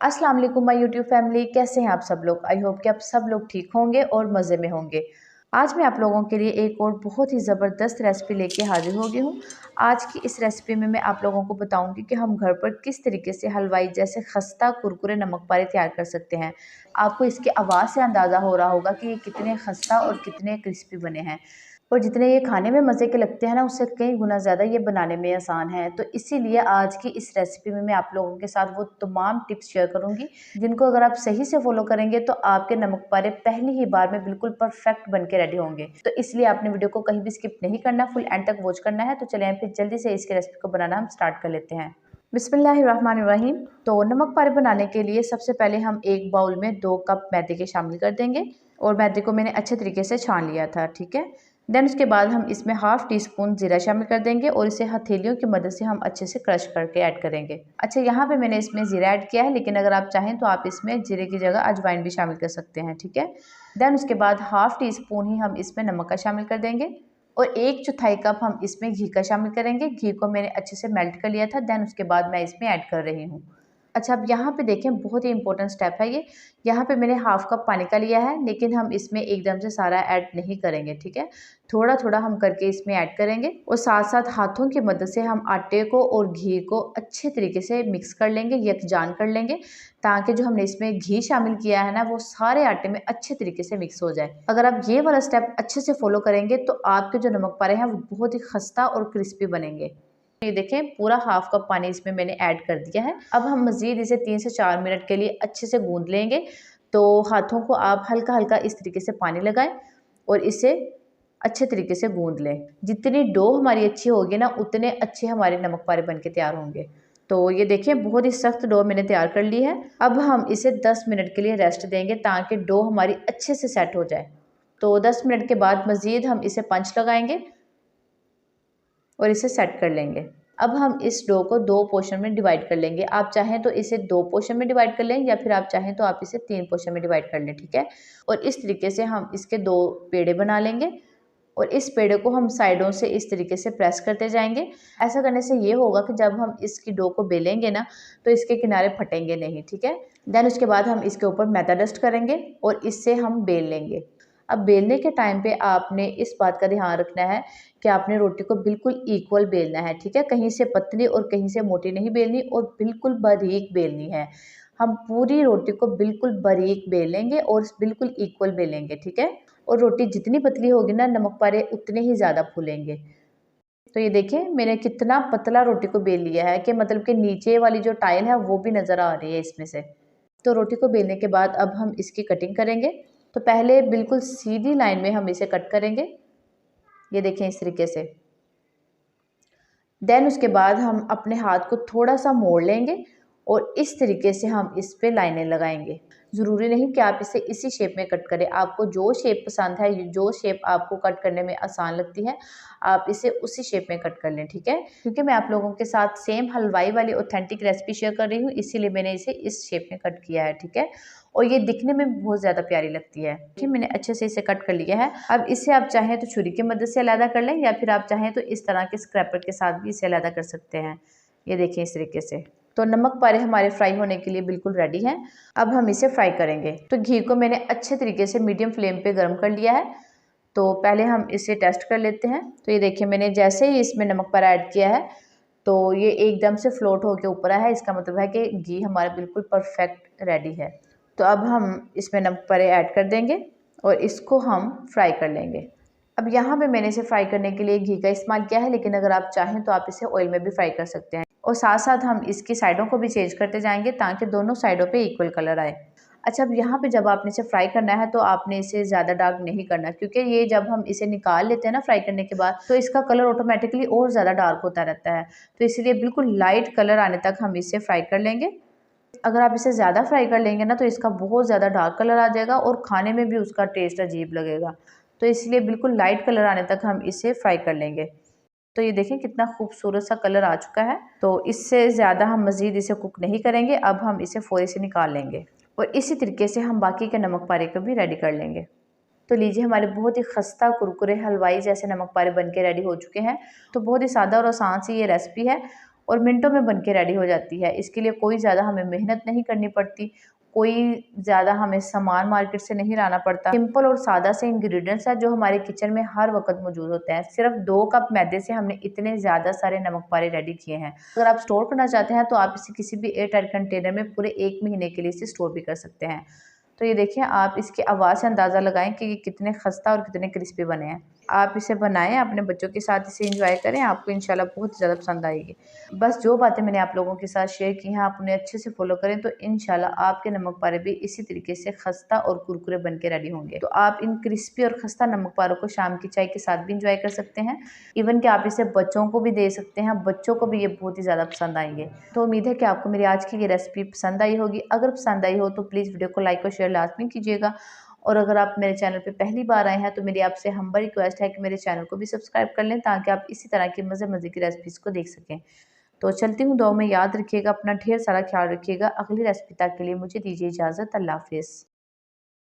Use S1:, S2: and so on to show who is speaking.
S1: अस्सलाम वालेकुम my YouTube family, कैसे हैं आप सब लोग। आई होप कि आप सब लोग ठीक होंगे और मज़े में होंगे। आज मैं आप लोगों के लिए एक और बहुत ही ज़बरदस्त रेसिपी लेके हाजिर हो गई हूँ। आज की इस रेसिपी में मैं आप लोगों को बताऊंगी कि हम घर पर किस तरीके से हलवाई जैसे खस्ता कुरकुरे नमक पारे तैयार कर सकते हैं। आपको इसकी आवाज़ से अंदाज़ा हो रहा होगा कि ये कितने खस्ता और कितने क्रिस्पी बने हैं। और जितने ये खाने में मज़े के लगते हैं ना, उससे कई गुना ज़्यादा ये बनाने में आसान है। तो इसीलिए आज की इस रेसिपी में मैं आप लोगों के साथ वो तमाम टिप्स शेयर करूंगी जिनको अगर आप सही से फॉलो करेंगे तो आपके नमक पारे पहली ही बार में बिल्कुल परफेक्ट बन के रेडी होंगे। तो इसलिए आपने वीडियो को कहीं भी स्किप नहीं करना, फुल एंड तक वॉच करना है। तो चलिए फिर जल्दी से इसकी रेसिपी को बनाना हम स्टार्ट कर लेते हैं। बिस्मिल्लाहिर्रहमानिर्रहीम। तो नमक पारे बनाने के लिए सबसे पहले हम एक बाउल में 2 कप मैदे के शामिल कर देंगे और मैदे को मैंने अच्छे तरीके से छान लिया था, ठीक है। देन उसके बाद हम इसमें हाफ टी स्पून जीरा शामिल कर देंगे और इसे हथेलियों की मदद से हम अच्छे से क्रश करके ऐड करेंगे। अच्छा, यहाँ पे मैंने इसमें जीरा ऐड किया है, लेकिन अगर आप चाहें तो आप इसमें जीरे की जगह अजवाइन भी शामिल कर सकते हैं, ठीक है। देन उसके बाद हाफ टी स्पून ही हम इसमें नमक का शामिल कर देंगे और 1/4 कप हम इसमें घी का शामिल करेंगे। घी को मैंने अच्छे से मेल्ट कर लिया था। देन उसके बाद मैं इसमें ऐड कर रही हूँ। अच्छा, अब यहाँ पे देखें, बहुत ही इंपॉर्टेंट स्टेप है ये। यहाँ पे मैंने हाफ कप पानी का लिया है, लेकिन हम इसमें एकदम से सारा ऐड नहीं करेंगे, ठीक है। थोड़ा थोड़ा हम करके इसमें ऐड करेंगे और साथ साथ हाथों की मदद से हम आटे को और घी को अच्छे तरीके से मिक्स कर लेंगे, यकजान कर लेंगे, ताकि जो हमने इसमें घी शामिल किया है ना, वो सारे आटे में अच्छे तरीके से मिक्स हो जाए। अगर आप ये वाला स्टेप अच्छे से फॉलो करेंगे तो आपके जो नमक पारे हैं वो बहुत ही खस्ता और क्रिस्पी बनेंगे। ये देखें, पूरा हाफ कप पानी इसमें मैंने ऐड कर दिया है। अब हम मज़ीद इसे 3 से 4 मिनट के लिए अच्छे से गूंद लेंगे। तो हाथों को आप हल्का हल्का इस तरीके से पानी लगाएं और इसे अच्छे तरीके से गूंद लें। जितनी डो हमारी अच्छी होगी ना, उतने अच्छे हमारे नमक पारे बन के तैयार होंगे। तो ये देखिए, बहुत ही सख्त डो मैंने तैयार कर ली है। अब हम इसे 10 मिनट के लिए रेस्ट देंगे ताकि डो हमारी अच्छे से सेट हो जाए। तो 10 मिनट के बाद मज़ीद हम इसे पंच लगाएंगे और इसे सेट कर लेंगे। अब हम इस डो को 2 पोर्शन में डिवाइड कर लेंगे। आप चाहें तो इसे 2 पोर्शन में डिवाइड कर लें या फिर आप चाहें तो आप इसे 3 पोर्शन में डिवाइड कर लें, ठीक है। और इस तरीके से हम इसके 2 पेड़े बना लेंगे और इस पेड़े को हम साइडों से इस तरीके से प्रेस करते जाएंगे। ऐसा करने से ये होगा कि जब हम इसकी डो को बेलेंगे ना, तो इसके किनारे फटेंगे नहीं, ठीक है। देन उसके बाद हम इसके ऊपर मैदा डस्ट करेंगे और इससे हम बेल लेंगे। अब बेलने के टाइम पे आपने इस बात का ध्यान रखना है कि आपने रोटी को बिल्कुल इक्वल बेलना है, ठीक है। कहीं से पतली और कहीं से मोटी नहीं बेलनी और बिल्कुल बारीक बेलनी है। हम पूरी रोटी को बिल्कुल बारीक बेलेंगे और बिल्कुल इक्वल बेलेंगे, ठीक है। और रोटी जितनी पतली होगी ना, नमक पारे उतने ही ज़्यादा फूलेंगे। तो ये देखिए, मैंने कितना पतला रोटी को बेल लिया है कि मतलब कि नीचे वाली जो टाइल है वो भी नज़र आ रही है इसमें से। तो रोटी को बेलने के बाद अब हम इसकी कटिंग करेंगे। तो पहले बिल्कुल सीधी लाइन में हम इसे कट करेंगे, ये देखें इस तरीके से। देन उसके बाद हम अपने हाथ को थोड़ा सा मोड़ लेंगे और इस तरीके से हम इस पे लाइनें लगाएंगे। ज़रूरी नहीं कि आप इसे इसी शेप में कट करें, आपको जो शेप पसंद है, जो शेप आपको कट करने में आसान लगती है, आप इसे उसी शेप में कट कर लें, ठीक है। क्योंकि मैं आप लोगों के साथ सेम हलवाई वाली ऑथेंटिक रेसिपी शेयर कर रही हूँ, इसीलिए मैंने इसे इस शेप में कट किया है, ठीक है। और ये दिखने में बहुत ज़्यादा प्यारी लगती है। ठीक, मैंने अच्छे से इसे कट कर लिया है। अब इसे आप चाहें तो छुरी की मदद से अलग कर लें या फिर आप चाहें तो इस तरह के स्क्रैपर के साथ भी इसे अलग कर सकते हैं। ये देखिए इस तरीके से। तो नमक पारे हमारे फ्राई होने के लिए बिल्कुल रेडी हैं। अब हम इसे फ्राई करेंगे। तो घी को मैंने अच्छे तरीके से मीडियम फ्लेम पे गर्म कर लिया है। तो पहले हम इसे टेस्ट कर लेते हैं। तो ये देखिए, मैंने जैसे ही इसमें नमक पारा ऐड किया है तो ये एकदम से फ्लोट होकर ऊपर आया है। इसका मतलब है कि घी हमारा बिल्कुल परफेक्ट रेडी है। तो अब हम इसमें नमक पारे ऐड कर देंगे और इसको हम फ्राई कर लेंगे। अब यहाँ पे मैंने इसे फ्राई करने के लिए घी का इस्तेमाल किया है, लेकिन अगर आप चाहें तो आप इसे ऑयल में भी फ्राई कर सकते हैं। और साथ साथ हम इसकी साइडों को भी चेंज करते जाएंगे ताकि दोनों साइडों पे इक्वल कलर आए। अच्छा, अब यहाँ पे जब आपने इसे फ्राई करना है तो आपने इसे ज़्यादा डार्क नहीं करना, क्योंकि ये जब हम इसे निकाल लेते हैं ना फ्राई करने के बाद, तो इसका कलर ऑटोमेटिकली और ज़्यादा डार्क होता रहता है। तो इसलिए बिल्कुल लाइट कलर आने तक हम इसे फ्राई कर लेंगे। अगर आप इसे ज़्यादा फ्राई कर लेंगे ना, तो इसका बहुत ज़्यादा डार्क कलर आ जाएगा और खाने में भी उसका टेस्ट अजीब लगेगा। तो इसलिए बिल्कुल लाइट कलर आने तक हम इसे फ्राई कर लेंगे। तो ये देखें कितना खूबसूरत सा कलर आ चुका है। तो इससे ज़्यादा हम मज़ीद इसे कुक नहीं करेंगे। अब हम इसे फ़ौरी से निकाल लेंगे और इसी तरीके से हम बाकी के नमक पारे को भी रेडी कर लेंगे। तो लीजिए, हमारे बहुत ही खस्ता कुरकुरे हलवाई जैसे नमक पारे बन के रेडी हो चुके हैं। तो बहुत ही सादा और आसान सी ये रेसिपी है और मिनटों में बन के रेडी हो जाती है। इसके लिए कोई ज़्यादा हमें मेहनत नहीं करनी पड़ती, कोई ज़्यादा हमें सामान मार्केट से नहीं लाना पड़ता। सिंपल और सादा से इंग्रेडिएंट्स हैं जो हमारे किचन में हर वक़्त मौजूद होते हैं। सिर्फ 2 कप मैदे से हमने इतने ज़्यादा सारे नमक पारे रेडी किए हैं। अगर आप स्टोर करना चाहते हैं तो आप इसे किसी भी एयर टाइट कंटेनर में पूरे 1 महीने के लिए इसे स्टोर भी कर सकते हैं। तो ये देखिए, आप इसकी आवाज़ से अंदाज़ा लगाएँ कि ये कितने खस्ता और कितने क्रिस्पी बने हैं। आप इसे बनाएँ, अपने बच्चों के साथ इसे एंजॉय करें, आपको इंशाल्लाह बहुत ही ज़्यादा पसंद आएगी। बस जो बातें मैंने आप लोगों के साथ शेयर की हैं, आप उन्हें अच्छे से फ़ॉलो करें तो इंशाल्लाह आपके नमक पारे भी इसी तरीके से खस्ता और कुरकुरे बन के रेडी होंगे। तो आप इन क्रिस्पी और खस्ता नमक पारों को शाम की चाय के साथ भी एंजॉय कर सकते हैं। इवन कि आप इसे बच्चों को भी दे सकते हैं, बच्चों को भी ये बहुत ही ज़्यादा पसंद आएँगे। तो उम्मीद है कि आपको मेरी आज की ये रेसिपी पसंद आई होगी। अगर पसंद आई हो तो प्लीज़ वीडियो को लाइक और शेयर लाज़मी कीजिएगा। और अगर आप मेरे चैनल पे पहली बार आए हैं तो मेरी आपसे हम्बल रिक्वेस्ट है कि मेरे चैनल को भी सब्सक्राइब कर लें ताकि आप इसी तरह की मज़े-मज़े की रेसिपीज़ को देख सकें। तो चलती हूँ, दुआ में याद रखिएगा, अपना ढेर सारा ख्याल रखिएगा। अगली रेसिपी तक के लिए मुझे दीजिए इजाज़त। अल्लाह हाफ़िज़।